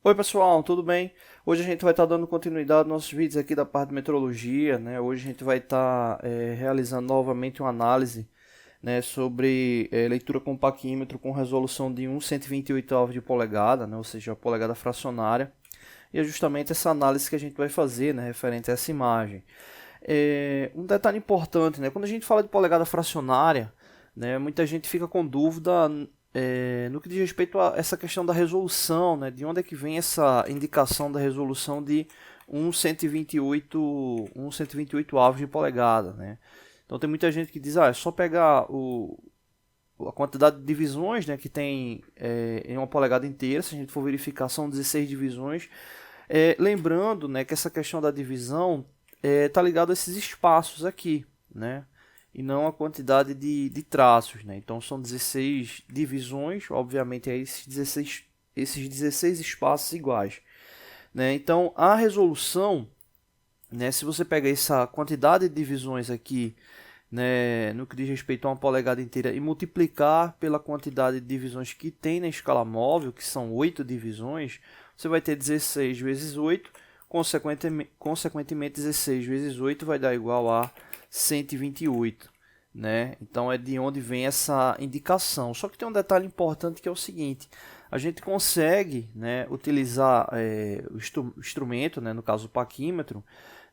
Oi pessoal, tudo bem? Hoje a gente vai estar dando continuidade aos nossos vídeos aqui da parte de metrologia, né? Hoje a gente vai estar realizando novamente uma análise, né, sobre leitura com paquímetro com resolução de 1/128 de polegada, né? Ou seja, a polegada fracionária. E é justamente essa análise que a gente vai fazer, né, referente a essa imagem. Um detalhe importante, né? Quando a gente fala de polegada fracionária, né, muita gente fica com dúvida no que diz respeito a essa questão da resolução, né, de onde é que vem essa indicação da resolução de 1/128 avos de polegada, né? Então tem muita gente que diz, é só pegar a quantidade de divisões, né, que tem em uma polegada inteira. Se a gente for verificar, são 16 divisões. Lembrando, né, que essa questão da divisão está ligada a esses espaços aqui, né, e não a quantidade de traços, né? Então são 16 divisões, obviamente, esses 16 espaços iguais, né? Então a resolução, né, se você pegar essa quantidade de divisões aqui, né, no que diz respeito a uma polegada inteira, e multiplicar pela quantidade de divisões que tem na escala móvel, que são 8 divisões, você vai ter 16 vezes 8, consequentemente 16 vezes 8 vai dar igual a 128, né? Então é de onde vem essa indicação. Só que tem um detalhe importante, que é o seguinte: a gente consegue, né, utilizar o instrumento, né, no caso o paquímetro,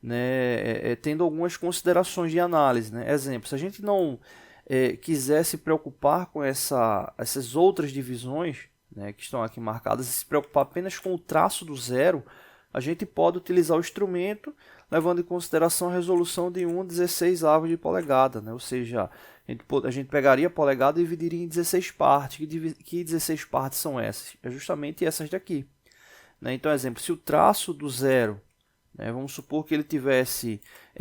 né, tendo algumas considerações de análise, né? Exemplo, se a gente não quiser se preocupar com essas outras divisões, né, que estão aqui marcadas, e se preocupar apenas com o traço do zero, a gente pode utilizar o instrumento levando em consideração a resolução de 1/16 avos de polegada, né? Ou seja, a gente pegaria a polegada e dividiria em 16 partes. Que 16 partes são essas? É justamente essas daqui, né? Então, exemplo, se o traço do zero, né, vamos supor que ele tivesse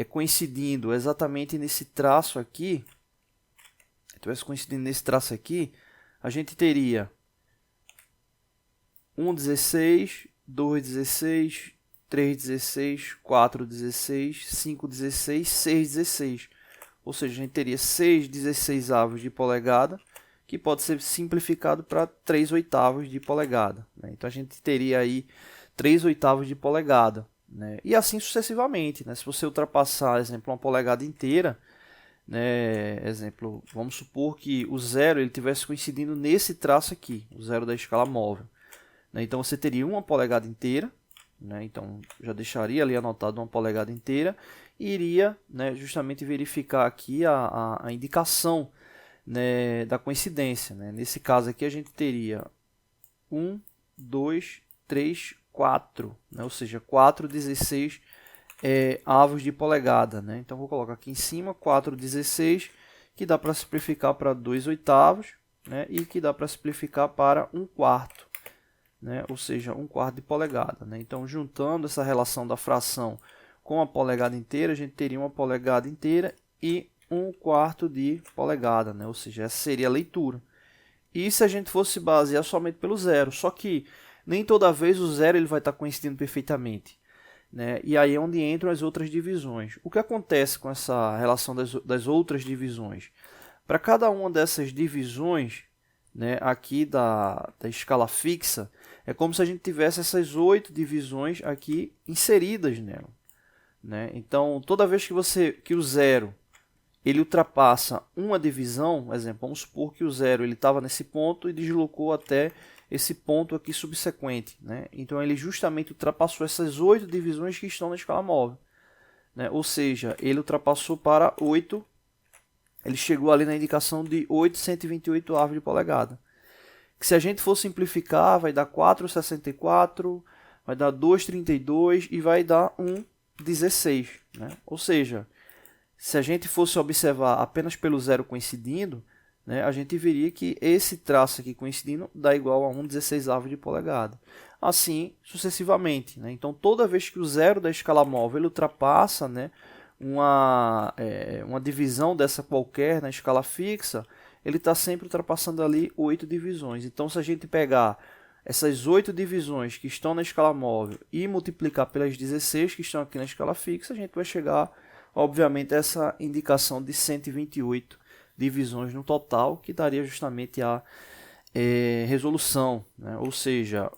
coincidindo exatamente nesse traço aqui, a gente teria 1/16, 2/16, 3/16, 4/16, 5/16, 6/16. Ou seja, a gente teria 6/16 avos de polegada, que pode ser simplificado para 3/8 de polegada, né? Então a gente teria aí 3/8 de polegada, né? E assim sucessivamente, né? Se você ultrapassar, exemplo, uma polegada inteira, né? Exemplo, vamos supor que o zero ele tivesse coincidindo nesse traço aqui, o zero da escala móvel, né? Então você teria uma polegada inteira, né? Então já deixaria ali anotado uma polegada inteira e iria, né, justamente verificar aqui a indicação, né, da coincidência, né? Nesse caso aqui a gente teria 1, 2, 3, 4, né? Ou seja, 4/16 avos de polegada, né? Então vou colocar aqui em cima 4/16, que dá para simplificar para 2/8, né? E que dá para simplificar para 1/4, né? Ou seja, 1/4 de polegada, né? Então, juntando essa relação da fração com a polegada inteira, a gente teria uma polegada inteira e 1/4 de polegada, né? Ou seja, essa seria a leitura. E se a gente fosse basear somente pelo zero, só que nem toda vez o zero ele vai estar coincidindo perfeitamente, né? E aí é onde entram as outras divisões. O que acontece com essa relação das outras divisões? Para cada uma dessas divisões, né, aqui da escala fixa, é como se a gente tivesse essas 8 divisões aqui inseridas nela, né? Então, toda vez que o zero ele ultrapassa uma divisão, exemplo, vamos supor que o zero ele estava nesse ponto e deslocou até esse ponto aqui subsequente, né? Então ele justamente ultrapassou essas 8 divisões que estão na escala móvel, né? Ou seja, ele ultrapassou para 8, ele chegou ali na indicação de 8/128 avos de polegada. Que se a gente for simplificar, vai dar 4/64, vai dar 2/32 e vai dar 1/16, né? Ou seja, se a gente fosse observar apenas pelo zero coincidindo, né, a gente veria que esse traço aqui coincidindo dá igual a 1/16 avos de polegada. Assim sucessivamente, né? Então, toda vez que o zero da escala móvel ele ultrapassa, né, uma divisão dessa qualquer na escala fixa, ele está sempre ultrapassando ali 8 divisões. Então, se a gente pegar essas 8 divisões que estão na escala móvel e multiplicar pelas 16 que estão aqui na escala fixa, a gente vai chegar, obviamente, a essa indicação de 128 divisões no total, que daria justamente a resolução, né? Ou seja,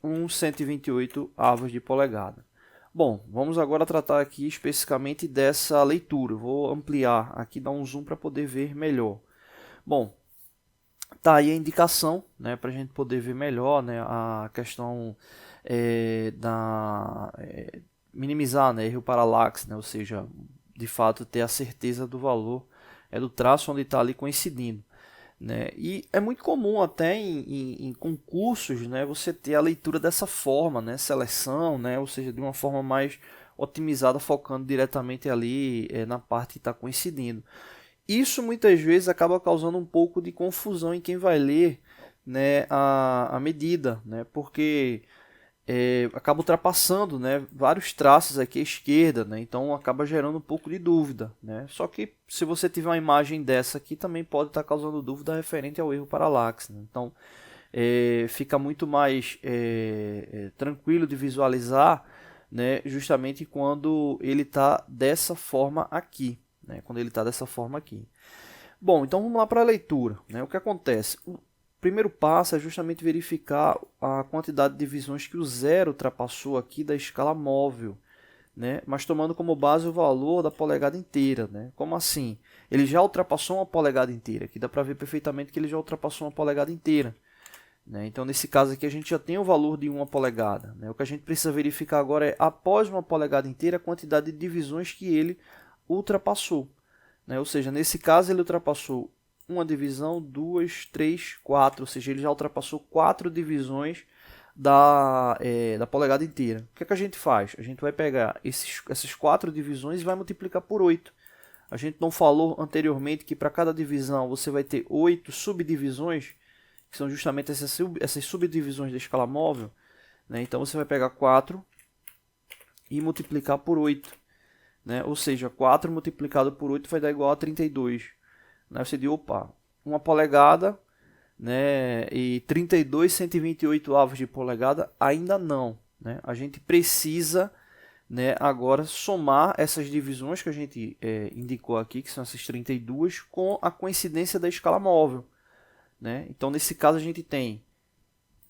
uns 128 avos de polegada. Bom, vamos agora tratar aqui especificamente dessa leitura. Vou ampliar aqui, dar um zoom para poder ver melhor. Bom, tá aí a indicação, né, para a gente poder ver melhor, né, a questão minimizar, né, erro paralaxe, né, ou seja, de fato ter a certeza do valor do traço onde está ali coincidindo. Né? E é muito comum até em concursos, né, você ter a leitura dessa forma, né, seleção, né, ou seja, de uma forma mais otimizada, focando diretamente ali na parte que está coincidindo. Isso muitas vezes acaba causando um pouco de confusão em quem vai ler, né, a medida, né, porque acaba ultrapassando, né, vários traços aqui à esquerda, né, então acaba gerando um pouco de dúvida. Né. Só que se você tiver uma imagem dessa aqui, também pode estar causando dúvida referente ao erro paralaxe. Né. Então fica muito mais tranquilo de visualizar, né, justamente quando ele está dessa forma aqui. Né, quando ele está dessa forma aqui. Bom, então vamos lá para a leitura. Né. O que acontece? O primeiro passo é justamente verificar a quantidade de divisões que o zero ultrapassou aqui da escala móvel, né, mas tomando como base o valor da polegada inteira. Né. Como assim? Ele já ultrapassou uma polegada inteira. Aqui dá para ver perfeitamente que ele já ultrapassou uma polegada inteira. Né. Então, nesse caso aqui, a gente já tem o valor de 1 polegada. Né. O que a gente precisa verificar agora é, após uma polegada inteira, a quantidade de divisões que ele ultrapassou. Né. Ou seja, nesse caso ele ultrapassou uma divisão, 2, 3, 4, ou seja, ele já ultrapassou 4 divisões da polegada inteira. O que é que a gente faz? A gente vai pegar essas 4 divisões e vai multiplicar por 8. A gente não falou anteriormente que para cada divisão você vai ter 8 subdivisões, que são justamente essas subdivisões da escala móvel. Né? Então você vai pegar 4 e multiplicar por 8. Né? Ou seja, 4 multiplicado por 8 vai dar igual a 32. Né? Você diz, opa, 1 polegada, né? E 32 128 avos de polegada, ainda não. Né? A gente precisa, né, agora somar essas divisões que a gente indicou aqui, que são essas 32, com a coincidência da escala móvel. Né? Então, nesse caso, a gente tem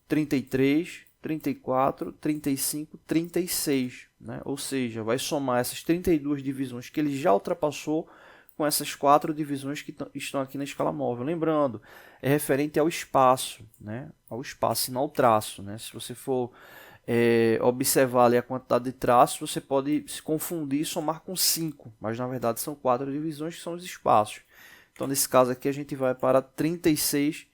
33, 34, 35, 36. Né? Ou seja, vai somar essas 32 divisões que ele já ultrapassou com essas 4 divisões que estão aqui na escala móvel. Lembrando, é referente ao espaço, né? Ao espaço e não ao traço. Né? Se você for observar ali a quantidade de traços, você pode se confundir e somar com 5, mas na verdade são 4 divisões que são os espaços. Então, nesse caso aqui, a gente vai para 36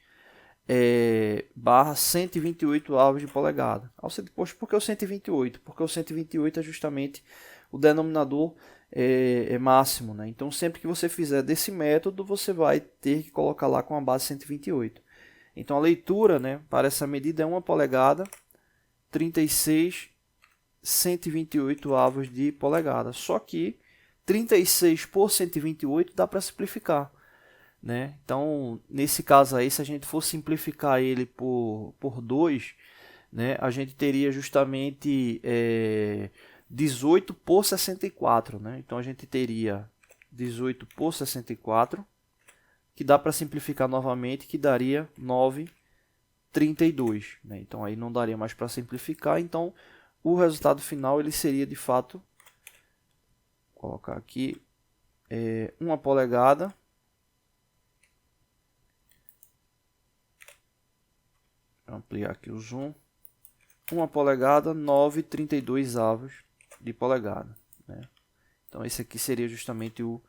barra 128 avos de polegada. Poxa, por que o 128? Porque o 128 é justamente o denominador máximo. Né? Então, sempre que você fizer desse método, você vai ter que colocar lá com a base 128. Então, a leitura, né, para essa medida é 1 polegada, 36, 128 avos de polegada. Só que 36 por 128 dá para simplificar. Né? Então, nesse caso aí, se a gente for simplificar ele por 2, né, a gente teria justamente 18 por 64. Né? Então, a gente teria 18 por 64, que dá para simplificar novamente, que daria 9,32. Né? Então, aí não daria mais para simplificar. Então, o resultado final ele seria, de fato, vou colocar aqui, 1 polegada, ampliar aqui o zoom, 1 polegada, 9,32 avos de polegada. Né? Então esse aqui seria justamente o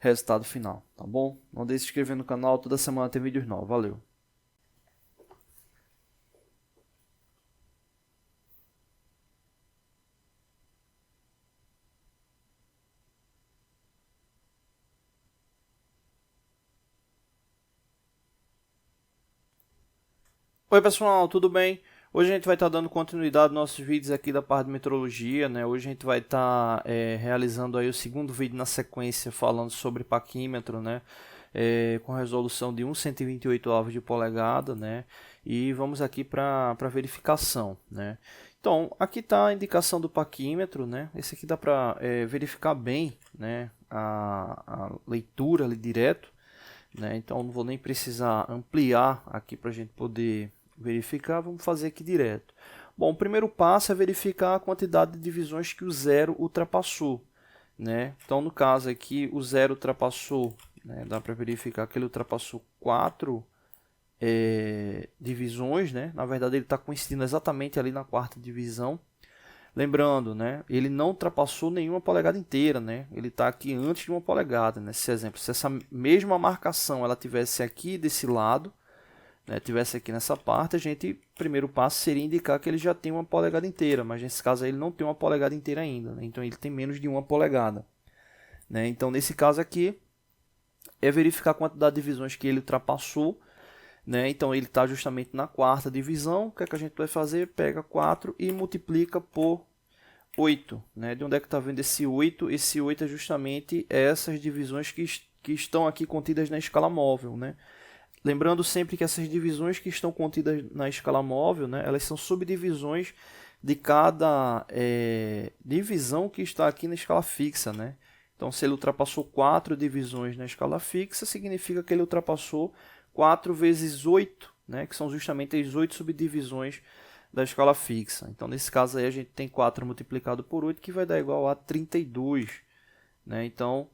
resultado final, tá bom? Não deixe de se inscrever no canal, toda semana tem vídeos novos. Valeu! Oi pessoal, tudo bem? Hoje a gente vai estar dando continuidade aos nossos vídeos aqui da parte de metrologia, né? Hoje a gente vai estar realizando aí o segundo vídeo na sequência falando sobre paquímetro, né? Com resolução de 128 avos de polegada, né? E vamos aqui para verificação, né? Então, aqui está a indicação do paquímetro, né? Esse aqui dá para verificar bem, né? A leitura ali direto, né? Então, não vou nem precisar ampliar aqui para a gente poder verificar, vamos fazer aqui direto. Bom, o primeiro passo é verificar a quantidade de divisões que o zero ultrapassou, né? Então, no caso aqui, o zero ultrapassou, né? Dá para verificar que ele ultrapassou 4 divisões, né? Na verdade, ele está coincidindo exatamente ali na quarta divisão. Lembrando, né? Ele não ultrapassou nenhuma polegada inteira, né? Ele está aqui antes de uma polegada, né? Nesse exemplo, se essa mesma marcação ela tivesse aqui desse lado, né, tivesse aqui nessa parte, primeiro passo seria indicar que ele já tem uma polegada inteira, mas nesse caso aí ele não tem uma polegada inteira ainda, né? Então ele tem menos de uma polegada, né? Então nesse caso aqui é verificar a quantidade de divisões que ele ultrapassou, né? Então ele está justamente na quarta divisão. O que é que a gente vai fazer? Pega 4 e multiplica por 8, né? De onde é que está vendo esse 8? Esse 8 é justamente essas divisões que estão aqui contidas na escala móvel, né? Lembrando sempre que essas divisões que estão contidas na escala móvel, né, elas são subdivisões de cada divisão que está aqui na escala fixa, né? Então, se ele ultrapassou 4 divisões na escala fixa, significa que ele ultrapassou 4 vezes 8, né, que são justamente as 8 subdivisões da escala fixa. Então, nesse caso aí, a gente tem 4 multiplicado por 8, que vai dar igual a 32. Né? Então,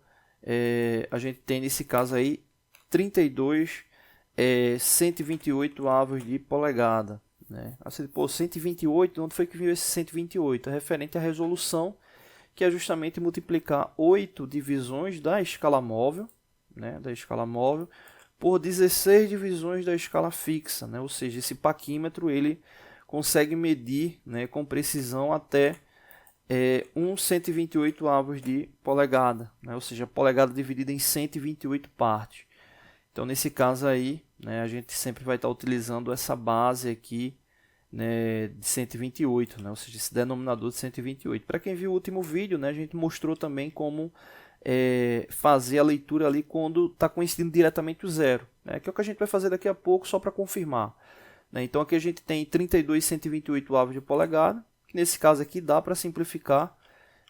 a gente tem nesse caso aí 32 128 avos de polegada, né? Assim, pô, 128, onde foi que veio esse 128? É referente à resolução, que é justamente multiplicar 8 divisões da escala móvel, né? Da escala móvel, por 16 divisões da escala fixa, né? Ou seja, esse paquímetro ele consegue medir, né, com precisão até 128 avos de polegada, né? Ou seja, polegada dividida em 128 partes. Então, nesse caso aí, né, a gente sempre vai estar utilizando essa base aqui, né, de 128, né, ou seja, esse denominador de 128. Para quem viu o último vídeo, né, a gente mostrou também como fazer a leitura ali quando está coincidindo diretamente o zero, né, que é o que a gente vai fazer daqui a pouco só para confirmar. Né. Então, aqui a gente tem 32 128 avos de polegada, que nesse caso aqui dá para simplificar.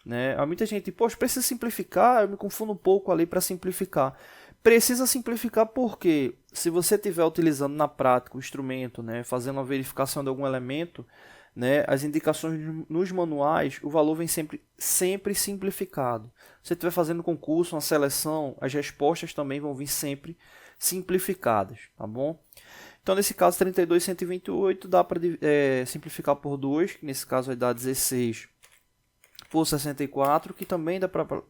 Né. Há muita gente, poxa, precisa simplificar, eu me confundo um pouco ali para simplificar. Precisa simplificar porque, se você estiver utilizando na prática o instrumento, né, fazendo uma verificação de algum elemento, né, as indicações nos manuais, o valor vem sempre simplificado. Se você estiver fazendo concurso, uma seleção, as respostas também vão vir sempre simplificadas, tá bom? Então, nesse caso, 32 128 dá para simplificar por 2, que nesse caso vai dar 16 por 64, que também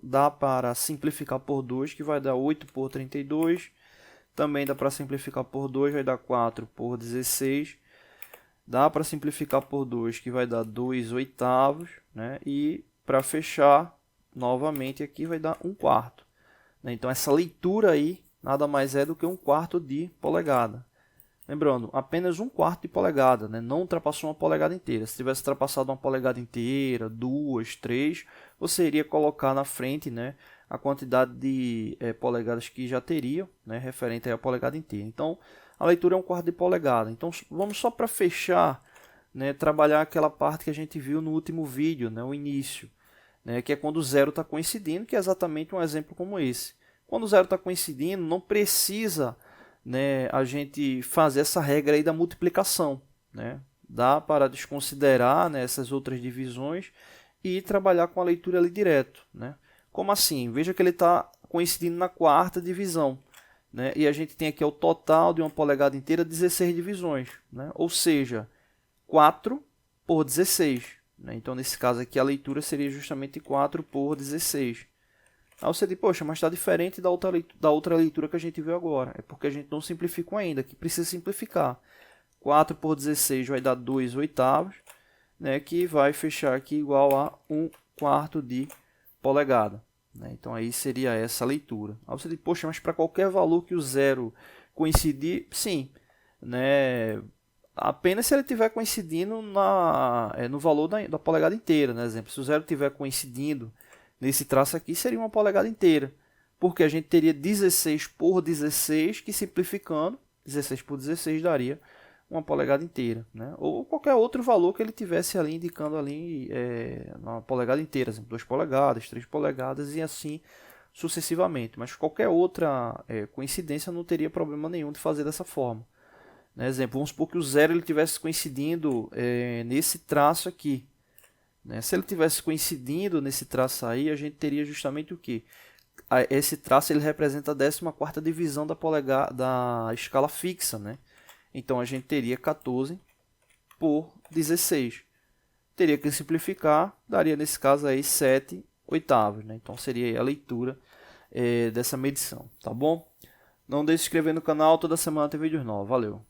dá para simplificar por 2, que vai dar 8 por 32. Também dá para simplificar por 2, vai dar 4 por 16. Dá para simplificar por 2, que vai dar 2 oitavos. Né? E para fechar, novamente aqui vai dar 1 quarto. Né? Então, essa leitura aí nada mais é do que 1 quarto de polegada. Lembrando, apenas 1 quarto de polegada, né? Não ultrapassou uma polegada inteira. Se tivesse ultrapassado uma polegada inteira, 2, 3, você iria colocar na frente, né, a quantidade de polegadas que já teriam, né, referente à polegada inteira. Então, a leitura é 1 quarto de polegada. Então, vamos só para fechar, né, trabalhar aquela parte que a gente viu no último vídeo, né, o início, né, que é quando o zero está coincidindo, que é exatamente um exemplo como esse. Quando o zero está coincidindo, não precisa, né, a gente fazer essa regra aí da multiplicação, né? Dá para desconsiderar, né, essas outras divisões e trabalhar com a leitura ali direto, né? Como assim? Veja que ele está coincidindo na quarta divisão, né? E a gente tem aqui o total de uma polegada inteira, 16 divisões, né? Ou seja, 4 por 16, né? Então, nesse caso aqui, a leitura seria justamente 4 por 16. Aí você diz, poxa, mas está diferente da outra leitura que a gente viu agora. É porque a gente não simplificou ainda, que precisa simplificar. 4 por 16 vai dar 2 oitavos, né, que vai fechar aqui igual a 1 quarto de polegada. Né? Então aí seria essa leitura. Aí você diz, poxa, mas para qualquer valor que o zero coincidir, sim. Né? Apenas se ele estiver coincidindo no valor da polegada inteira. Né? Exemplo, se o zero estiver coincidindo nesse traço aqui, seria uma polegada inteira, porque a gente teria 16 por 16, que simplificando, 16 por 16 daria uma polegada inteira, né? Ou qualquer outro valor que ele tivesse ali indicando ali uma polegada inteira, exemplo, 2 polegadas, 3 polegadas e assim sucessivamente, mas qualquer outra coincidência não teria problema nenhum de fazer dessa forma. Né? Exemplo, vamos supor que o zero ele tivesse coincidindo nesse traço aqui. Né? Se ele tivesse coincidindo nesse traço aí, a gente teria justamente o quê? Esse traço ele representa a 14ª divisão da escala fixa. Né? Então, a gente teria 14 por 16. Teria que simplificar, daria nesse caso aí 7/8. Né? Então, seria a leitura dessa medição. Tá bom? Não deixe de se inscrever no canal, toda semana tem vídeos novos. Valeu!